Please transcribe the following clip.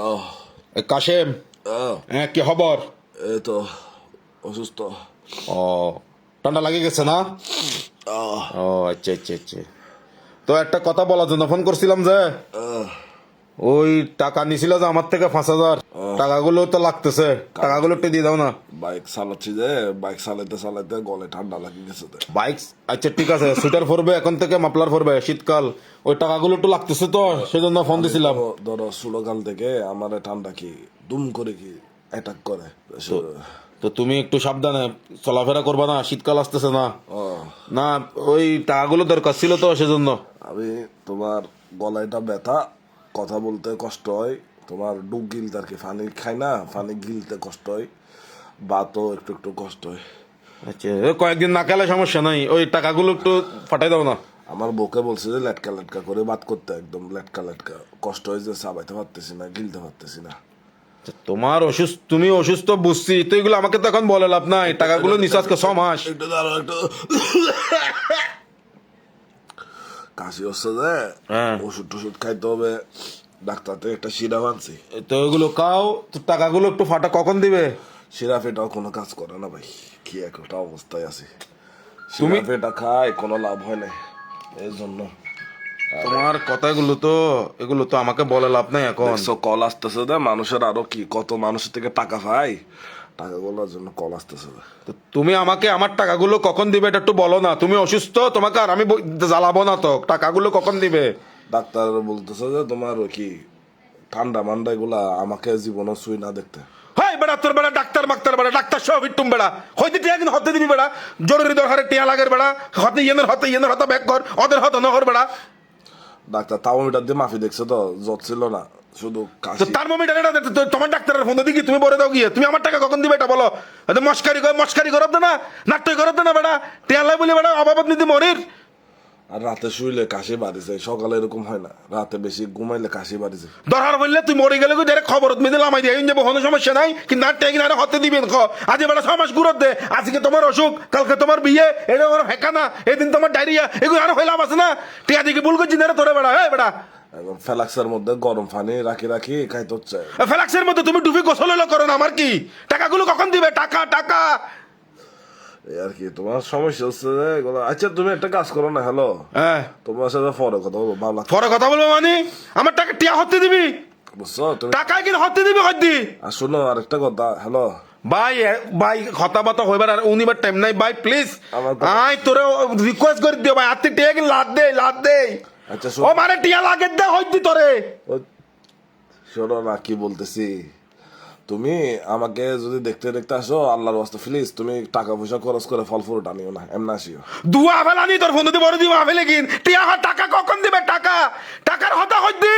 Hello. Kashem, হ্যাঁ কি খবর? এই তো অসুস্থ। ও, ঠান্ডা লাগে গেছে না? আহ, ও আচ্ছা আচ্ছা আচ্ছা। তো একটা কথা বলার জন্য ফোন করছিলাম যে আহ, ওই টাকা নিছিল যে আমার থেকে 5,000, টাকাগুলো তো লাগতেছে, টাকাগুলো একটু দিয়ে দাও না। বাইক চালাচ্ছি যে, বাইক চালাইতে চালাইতে গলে ঠান্ডা লাগে গেছে। বাইক, আচ্ছা ঠিক আছে, সুইটার পরবে এখন থেকে, মাফলার পরবে, শীতকাল, ওই টাকাগুলো একটু লাগতেছে তো সেজন্য ফোন দিছিলাম। ধরো ছোটকাল থেকে আমার ঠান্ডা কি দুম করে কি অ্যাটাক করে। তো তুমি একটু সাবধানে চলাফেরা করবা না, শীতকাল আসতেছে না। না, ওই টাকাগুলো দরকার ছিল তো সেজন্য। আমি তোমার গলায়টা ব্যথা, কথা বলতে কষ্ট হয়, তোমার ডুব গিলতে আর কি, পানি খাই না, পানি গিলতে কষ্ট হয়, বাতও একটু একটু কষ্ট হয়। আচ্ছা, কয়েকদিন না খেলে সমস্যা নাই, ওই টাকাগুলো একটু পাঠাই দাও না। আমার বউকে বলছে যে লেটকা লেটকা করে বাত করতে, একদম লেটকা লেটকা, কষ্ট হয় যে চাবাইতে পারতেছি না, গিলতে পারতেছি না। তোমার অসুস্থ, তুমি অসুস্থ বুঝছি, তো এগুলো আমাকে তো এখন বলে লাভ নাই, টাকাগুলো নিছে আজকে 6 মাস। একটু দাঁড়াও, একটু কাশি হচ্ছে যে, ওষুধ টষুধ খাইতে হবে, ডাক্তার থেকে একটা সিরাপ আনছি। তো ওইগুলো খাও, তো টাকাগুলো একটু ফাটা কখন দিবে? সিরাপ এটাও কোনো কাজ করে না ভাই, কি একটা অবস্থায় আছি। সিরাপ এটা খায় কোনো লাভ হয় না, এই জন্য। তোমার কথাগুলো তো, এগুলো তো আমাকে বলে লাভ নাই এখন। কল আসতেছে না মানুষের, আরো কি কত মানুষের থেকে টাকা পাই, টাকাগুলোর জন্য কল আসতেছে। তো তুমি আমাকে আমার টাকাগুলো কখন দিবে এটা একটু বলো না, তুমি অসুস্থ, তোমাকে আর আমি জ্বালাবো না তো, টাকাগুলো কখন দিবে? ডাক্তার বলতেছে যে তোমার ওই কি ঠান্ডা মান্ডা এগুলা আমাকে জীবনে ছুঁই না দেখতে। হাই বেড়া, তোর বেড়া ডাক্তার মাক্তার বেড়া, ডাক্তার সহ ভিট্টুম বেড়া, হয়তো টিয়া কিন্তু হতে দিবি বেড়া, জরুরি দরকারে টিয়া লাগের বেড়া, হতে ইয়েনের হতে ব্যাক কর, ওদের হতে নহর বেড়া। ডাক্তার থার্মোমিটার দিয়ে মাফি দেখছে তো, জ্বর ছিল না, শুধু কাশি। থার্মোমিটার এটা তোমার ডাক্তারের ফোন দিকে তুমি বলে দাও গিয়ে, তুমি আমার টাকা কখন দিবে এটা বলো। মস্কারি করব না, নাট্যই করব না বেড়া, টিয়া লাই বলি বেড়া, অবাবত নিতে মরির। আর রাতে শুইলে কাশি বাড়ি যায়, সকালে এরকম হয় না, রাতে বেশি ঘুমাইলে কাশি বাড়ি যায়। দরকার বললে তুই মরে গেলে ডাইরেক্ট খবর মেয়ে দিলাম আই দিয়ে যাবো, কোনো সমস্যা নাই, কিন্তু আর টেক না হতে দিবেন আজ বেড়া 6 মাস ঘুরত দে, আজকে তোমার অসুখ, কালকে তোমার বিয়ে, এটা আমার ফেঁকা না, এদিন তোমার ডায়রিয়া, এগুলো আরো হইলাম আছে না, টিয়া দিকে ভুল করছি না তোরে বেড়া, হ্যাঁ বেড়া। এখন ফ্লাক্সের মধ্যে গরম পানি রাখি রাখি খাইতে হচ্ছে। ফ্লাক্সের মধ্যে তুমি ডুবি গোসল হলো করো না, আমার কি, টাকাগুলো কখন দিবে? টাকা টাকা আর কি তোমার সমস্যা হচ্ছে যে এগুলো। আচ্ছা তুমি একটা কাজ করো না, হ্যালো, হ্যাঁ তোমার সাথে পরে কথা বলবো, ভালো লাগছে। পরে কথা বলবো মানে, আমার টাকা টিয়া হতে দিবি, বুঝছো তুমি? টাকায় কিনা হতে দিবি হদ্দি। আর শোনো আরেকটা কথা, হ্যালো ভাই, ভাই কথা বাতা হইবার আর উনিবার টাইম নাই ভাই, প্লিজ আমার আই তোরে রিকোয়েস্ট করে দিও ভাই, আত্তে টিয়া কিনা লাদ দে। আচ্ছা ও মানে টিয়া লাগে দে হইতি তোরে। শোনো না কি বলতেছি, তুমি আমাকে যদি দেখতে দেখতে আসো, আল্লাহর ওয়াস্তে প্লিজ তুমি টাকা পয়সা খরচ করে ফল ফুল টানিও না, এমন আসিও। দুয়া ফেলানি তোর ফোন দিতে বড় দিবা ফেলে কিন টিয়া টাকা কখন দিবে? টাকা টাকার হতা হইতি।